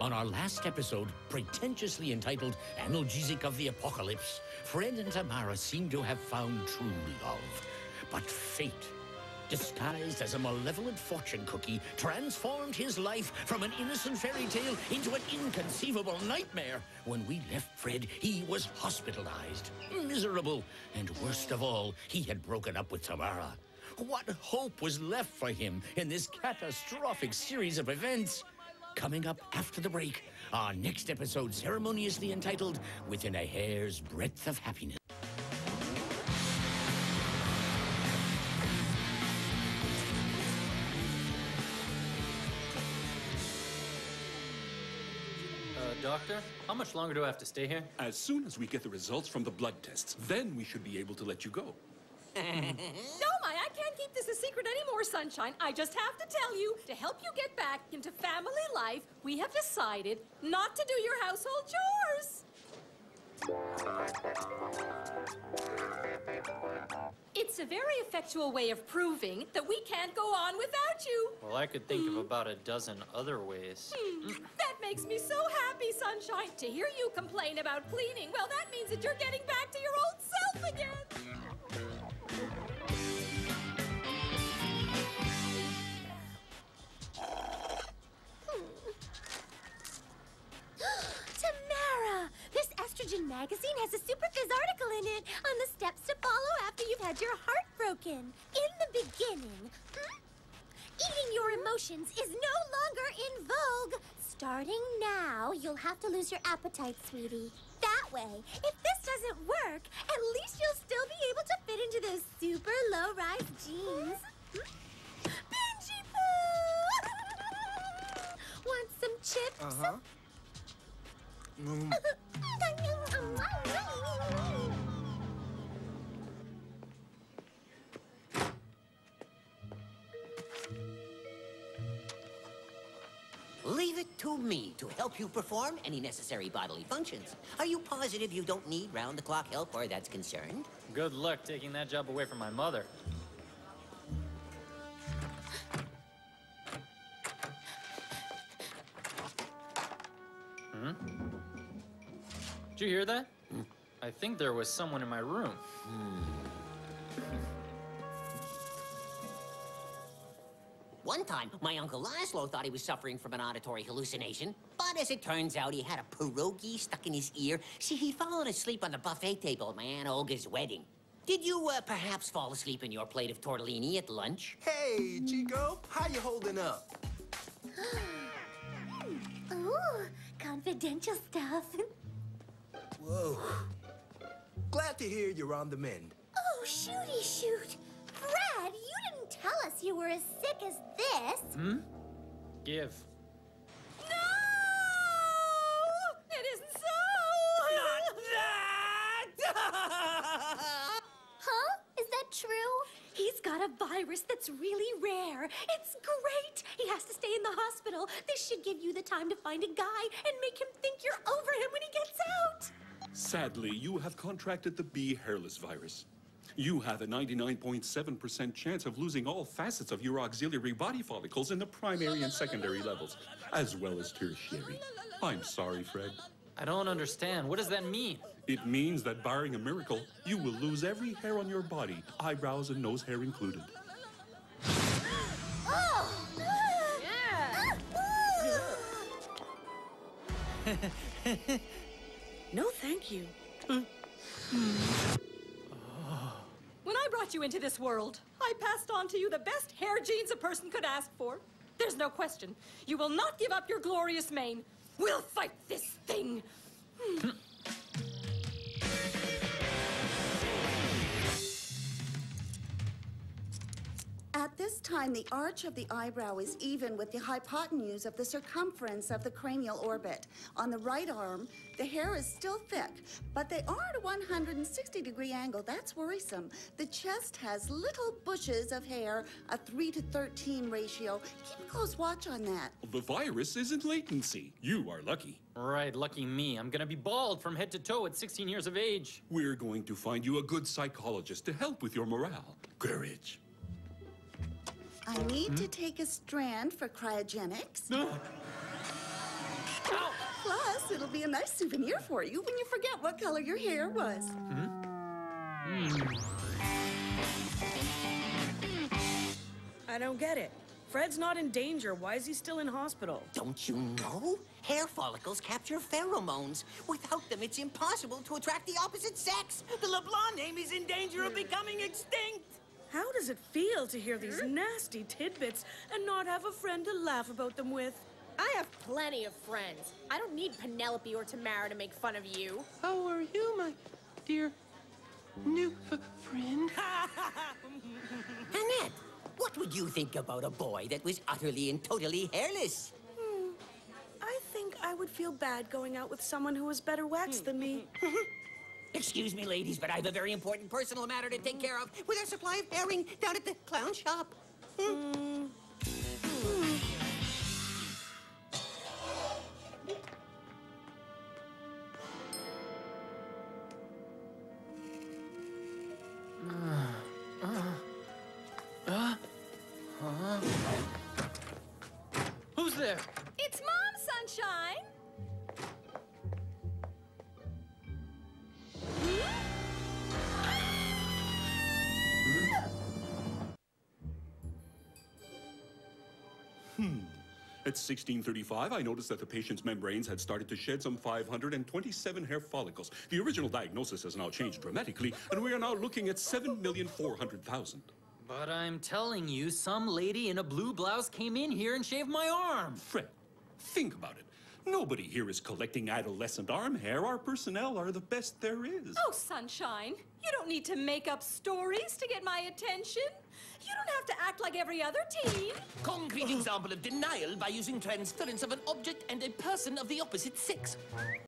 On our last episode, pretentiously entitled Analgesic of the Apocalypse, Fred and Tamara seem to have found true love. But fate, disguised as a malevolent fortune cookie, transformed his life from an innocent fairy tale into an inconceivable nightmare. When we left Fred, he was hospitalized, miserable, and worst of all, he had broken up with Tamara. What hope was left for him in this catastrophic series of events? Coming up after the break, our next episode ceremoniously entitled Within a Hair's Breadth of Happiness. Doctor, how much longer do I have to stay here? As soon as we get the results from the blood tests, then we should be able to let you go. No, I can't keep this a secret anymore, Sunshine. I just have to tell you, to help you get back into family life, we have decided not to do your household chores. It's a very effectual way of proving that we can't go on without you. Well, I could think of about a dozen other ways. That makes me so happy, Sunshine. To hear you complain about cleaning, well, that means that you're getting back to your old self again. Tamara! This estrogen magazine has a super fizz article in it on the steps to follow after you've had your heart broken. In the beginning, eating your emotions is no longer in vogue. Starting now, you'll have to lose your appetite, sweetie. That way, if this doesn't work, at least you'll still be able to fit into those super low-rise jeans. Benji Poo! Want some chips? Uh-huh. Leave it to me to help you perform any necessary bodily functions. Are you positive you don't need round-the-clock help where that's concerned? Good luck taking that job away from my mother. Did you hear that? I think there was someone in my room. One time, my Uncle Laszlo thought he was suffering from an auditory hallucination. But as it turns out, he had a pierogi stuck in his ear. See, he'd fallen asleep on the buffet table at my Aunt Olga's wedding. Did you perhaps fall asleep in your plate of tortellini at lunch? Hey, Chico, how you holding up? Ooh, confidential stuff. Whoa. Glad to hear you're on the mend. Oh, shooty shoot. Fred, you didn't tell us you were as sick as this. Give. No! It isn't so! Not that! Huh? Is that true? He's got a virus that's really rare. It's great. He has to stay in the hospital. This should give you the time to find a guy and make him think you're over him when he gets out. Sadly, you have contracted the B hairless virus. You have a 99.7% chance of losing all facets of your auxiliary body follicles in the primary and secondary levels, as well as tertiary. I'm sorry, Fred. I don't understand. What does that mean? It means that, barring a miracle, you will lose every hair on your body, eyebrows and nose hair included. Oh! Yeah! No, thank you. When I brought you into this world, I passed on to you the best hair genes a person could ask for. There's no question. You will not give up your glorious mane. We'll fight this thing. At this time, the arch of the eyebrow is even with the hypotenuse of the circumference of the cranial orbit. On the right arm, the hair is still thick, but they are at a 160-degree angle. That's worrisome. The chest has little bushes of hair, a 3:13 ratio. Keep a close watch on that. The virus is in latency. You are lucky. Right, lucky me. I'm gonna be bald from head to toe at 16 years of age. We're going to find you a good psychologist to help with your morale. Courage. I need to take a strand for cryogenics. it'll be a nice souvenir for you when you forget what color your hair was. I don't get it. Fred's not in danger. Why is he still in hospital? Don't you know? Hair follicles capture pheromones. Without them, it's impossible to attract the opposite sex. The LeBlanc name is in danger of becoming extinct. How does it feel to hear these nasty tidbits and not have a friend to laugh about them with? I have plenty of friends. I don't need Penelope or Tamara to make fun of you. How are you, my dear new friend? Annette, what would you think about a boy that was utterly and totally hairless? I think I would feel bad going out with someone who has better wax than me. Excuse me, ladies, but I have a very important personal matter to take care of with our supply of herring down at the clown shop. Who's there? It's Mom, Sunshine. At 1635, I noticed that the patient's membranes had started to shed some 527 hair follicles. The original diagnosis has now changed dramatically, and we are now looking at 7,400,000. But I'm telling you, some lady in a blue blouse came in here and shaved my arm. Fred, think about it. Nobody here is collecting adolescent arm hair. Our personnel are the best there is. Oh, Sunshine, you don't need to make up stories to get my attention. You don't have to act like every other teen. Concrete example of denial by using transference of an object and a person of the opposite sex.